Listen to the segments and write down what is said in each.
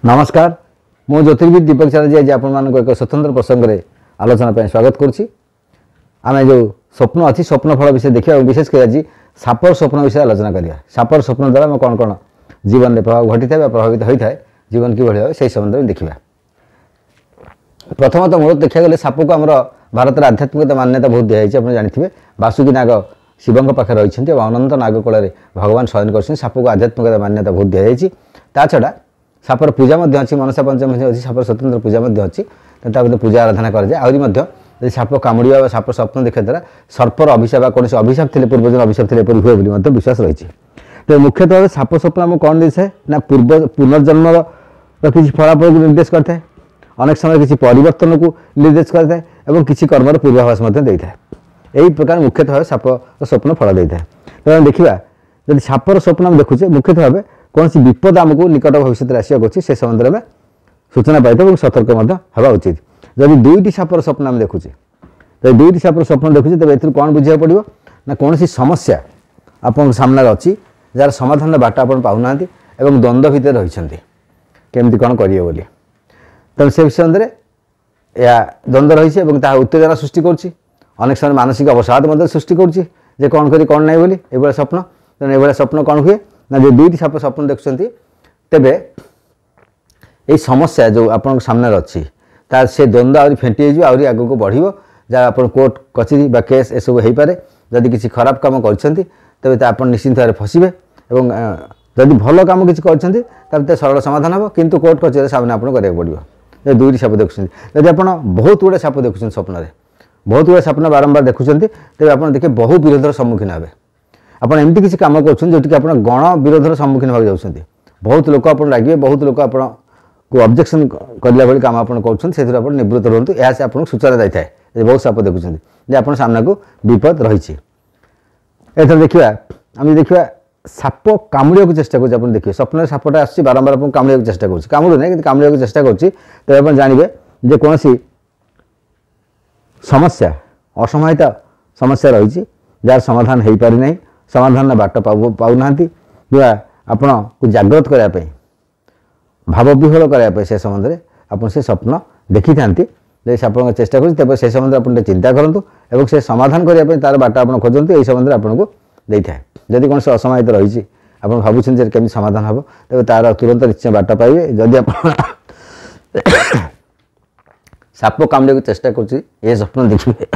नमस्कार मु ज्योतिर्विद दीपक चैटर्जी आज आप एक स्वतंत्र प्रसंग में आलोचना स्वागत करुच्ची आम जो स्वप्न अच्छी स्वप्न फल विषय देखा विशेषकर आज सापर स्वप्न विषय आलोचना करिया सापर स्वप्न द्वारा कौन कौन जीवन में प्रभाव घटी था प्रभावित होता है जीवन किभली से संबंध में देखा। प्रथमतः मूल देखा गले साप को आम भारत आध्यात्मिकता मान्यता बहुत दिखाई आप जानते बासुकी नाग शिवों पाखे रही अनंत नाग कूल भगवान शयन कर साप को आध्यात्मिकता मान्यता बहुत दिखाई ता छड़ा सापर पूजा अच्छी मनसा पंचमी अच्छी सापर स्वतंत्र पूजा अच्छी पूजा आराधना कराए आहरी साप कामुड़ा साप स्वप्न देखा द्वारा सर्पर अभिशाप कौन अभिशाप थे पूर्वजन अभिशाप थे हुए विश्वास रही। तो मुख्यतः भाव साप स्वप्न आमको कौन दे ना पूर्व पुनर्जन्म किसी फलाफल को निर्देश करता है अनेक समय किसी परिवर्तन को निर्देश करता है और किसी कर्मर पूर्वाभास देता है। यही प्रकार मुख्यतः भाव साप स्वप्न फल देता है। तो देखा जब सापर स्वप्न आम देखुचे मुख्यतः भाव कौन सी विपद आमको निकट भविष्य में आसवाक अच्छी से संबंध में सूचना पाई और सतर्क हवा उचित। जब दुईटी सापर स्वप्न आम देखुचे जब दुईटी सापर स्वप्न देखुचे तेज ए कौन बुझा पड़ो ना कौन सी समस्या आप सामने अच्छी जार समाधान बाट आप पाऊना द्वंद्व भितर रही केमती कौन करेंगे बोली तेणु से विषय या द्वंद्व रही उत्तेजना सृष्टि करनेक समय मानसिक अवसाद सृष्टि कर कौन करी कौन नहीं बोली ये स्वप्न तेणु ये स्वप्न कौन हुए ना जो दुईटी साप स्वप्न देखुं तेबे ये समस्या जो आप सामने अच्छी तार से द्वंद्व आहरी फेंटी आहरी आग को बढ़ जहाँ आप कोर्ट कचेरी बा केस एसबू हो पारे जदि किसी खराब कम कर आप निश्चिंत भाव फसबे और जदि भल कम किसी कर सरल समाधान हम किंतु कोर्ट कचेरी सामने आपको कराया पड़ो। दुईटी साप देखुं जब आप बहुत गुड़े साप देखुं स्वप्न में बहुत गुड़े स्वप्न बारंबार देखुं तेज आप देखिए बहु विरोधर सम्मुखीन हे आप एमती किसी कम कर आप गण विरोधर सम्मुखीन हो जाती बहुत लोक आप लगे बहुत लोक आप ऑब्जेक्शन करला भाई काम आप कर निवृत्त रुहतु यह से आपको सूचना दी था बहुत साप देखुं आप सामना को विपद रही। एथर देखा आम देखा साप कामुड़ा को चेष्टा कर देखिए स्वप्न सापटा आस बारंबार आप कामुड़ा को चेष्टा कर कामुड़ ना कि कामुड़ा को चेष्टा कर जानवे जे कौन समस्या असमयता समस्या रही जार समाधान हो पारि नहीं समाधान बाट पाऊना आपन को जागृत करने भावविह्वल करने से संबंध में आप से स्वप्न देखी था आप चेष्टा कर से संबंध आप चिंता करूँ और से समाधान करने तार बाट आप खोजते यही संबंध में आपको दे था जदि कौन से असमयत रही आप भावुं केमी समाधान हम तेज तार तुरंत निश्चय बाट पाइबे जदि आप साप कामुड़ा को चेष्टा कर स्वप्न देखिए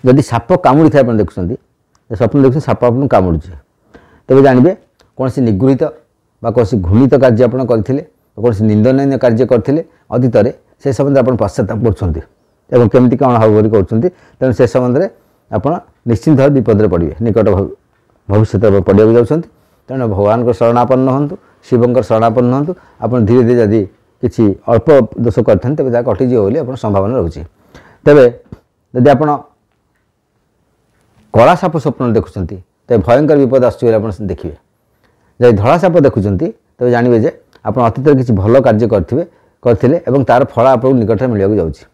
जदि साप कामुड़ी थे देखुं स्वप्न देखुं साप आप कामुड़े तेज जानवे कौन सी निगृहित कौन सी घृणित कार्य आप करते कौन सी निंदनीय कार्य करते अतीत से संबंध आप पश्चाताप कर केमती कौन हम कर से संबंध में आप निश्चिंत भाव विपद पड़े निकट भविष्य पड़ाक जाऊँच तेणु भगवान को शरणापन्न हूँ शिवंकर शरणापन्न हूँ आप धीरे धीरे जदि किसी अल्प दोष करते तेज जहाँ कटिज बोली संभावना रोचे। तेज जदि आप कला साप स्वप्न देखुं तेज भयंकर विपद आप देखिए जब धला साप देखुं तेज जानवे जे आप अतीत किसी भल कार्य करते तार फल आप निकट में मिलवाक जाऊँगी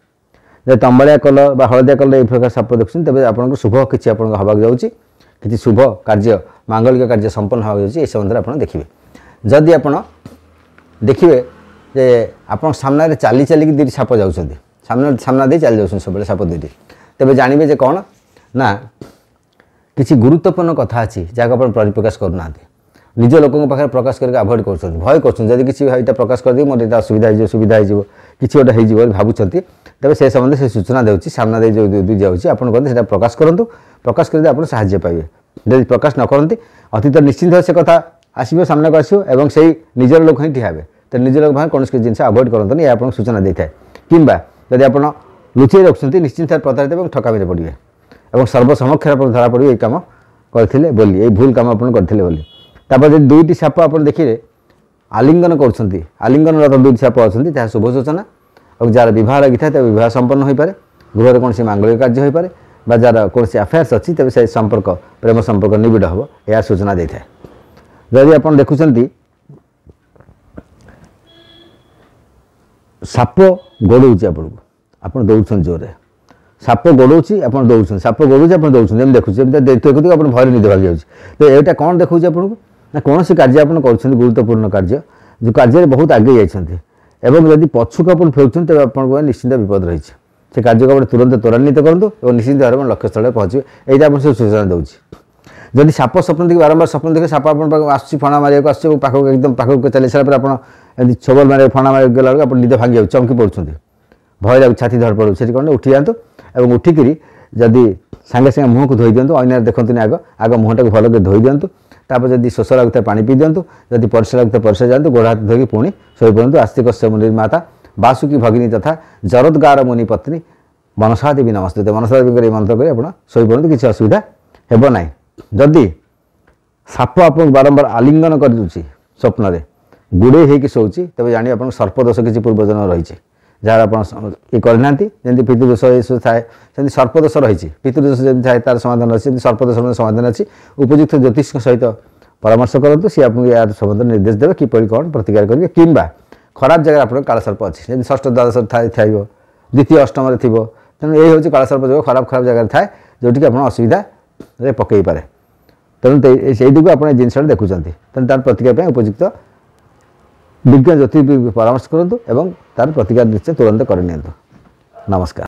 जब तंबाड़िया कलर बा हलदिया कलर ये प्रकार साप देखुं तेज आप शुभ किसी आप हवाक जाऊँगी किसी शुभ कार्य मांगलिक कार्य संपन्न होगा ये संबंध में आप देखिए जदि आप देखिए जे आप सामने चली चलिक दुईटी साप जाऊँ सामना दे चली जाऊँ सब साप दुईटी तेज जानवे जे कौन ना किसी गुरुत्वपूर्ण कथा अच्छी जहाँ आप परिप्रकाश करना निज लोकों पाखे प्रकाश करके अवॉइड कर भय कर किसी यहाँ प्रकाश कर दी मोर यहाँ असुविधा हो सुविधा हो किसी गोटे हो भावुं तेज से संबंध से सूचना देती सामना दे जो जाऊँगी आप कहते प्रकाश करूँ प्रकाश कर आप साहाଯ୍य पाइबे जब प्रकाश न करते अतीत निश्चिंत से कथा आसो सामना को आसो और से निजर लोक ही ठिया तो निज लोक भाई कौन जिन अवॉइड करते यह आपको सूचना देता है कि जब आप लुचई रखुं निश्चिंत प्रतारित और ठकामी पड़े और सर्वसमक्ष धरा पड़े ये कम करते बोली ये भूल कम आप करते बोली तापर जब दुईटी साप आप देखिए आलिंगन कर आलिंगन रत दुईटी साप अच्छा शुभ सूचना और जार बह लगी था बह संपन्न हो पाए गृह कौन मांगलिक कार्य हो पाए जार कौन अफेयर्स अच्छी तेज से संपर्क प्रेम संपर्क निबिड़ हम यह सूचना देता है। जदि आप देखुं साप गोड़े आपको दौड़ जोर साप गोड़े आप दौड़ साप गोड़े आप दौड़ देखुचे देखुक आप भय निद भाग जाऊँगी तो यहाँ कौन देखा आपको ना कौन कार्य आप गुरुत्वपूर्ण कार्य जो कार्य बहुत आगे जाइए एवं जदि पछुक आप फेरुच्च तेज आप निश्चिंत विपद रही से कार्य को आप तुरंत त्वरान्वित करूँ और निश्चिंत भाव में लक्ष्य स्थल पहुँचे यही आप सूचना दूसरी जदि साप स्वप्न देखिए बारंबार स्वप्न देखिए साप आप फणा मारिया आस पाखक एकदम पाखक चली सारा आप छोबल मारे फणा मारे गला आप निद भांगी चमकी पड़ुंट भय लगे छाती धड़ पड़ू से कौन उठी जातु और उठिक जदि सागे सागे मुँह को धोई दिंतु अनार देखते आग आग मुँह को भल धोई दिंतु तापर जदि शोष लगुता पा पी दिंतु जदि परिश्रा लगुता परिश्रा जातु गोड़ हाथ धोई पुणी शोई पड़ू आस्तिक निर्माता बासुकी भगिनी तथा जरदगार मुनि पत्नी मनसा देवी नमस्ते मनसा देवी मंत्र कर आप शोई पड़ू किसी असुविधा हेब ना जदि साप आप बारंबार आलिंगन कर स्वप्न गुड़े होगी शोची तेज जाणी आप सर्पदोष किसी पूर्वजन रही जहाँ आप ये करना जमी पितृदोष ये थाए सर्पदोष रही पितृदोष जमी थाए तार समाधान अच्छी सर्पदोष समाधान अच्छी उपयुक्त ज्योतिष सहित परामर्श करूँ सी आपको यार संबंध निर्देश देवे किपर कौन प्रतिकार करेंगे कि खराब जगह आप कालसर्प अच्छी जमी षष्ठ द्वादश थी द्वितीय अष्टम थी तेणु यही हूँ कालसर्प जो खराब खराब जगह थाए जोटि आप असुविधा पकई पारे तेणु से आप जिनसा देखुं तेणु तार प्रतिक्रिया उपयुक्त विज्ञ ज्योति परामर्श करूँ और तार प्रतिकार निश्चय तुरंत कर नमस्कार।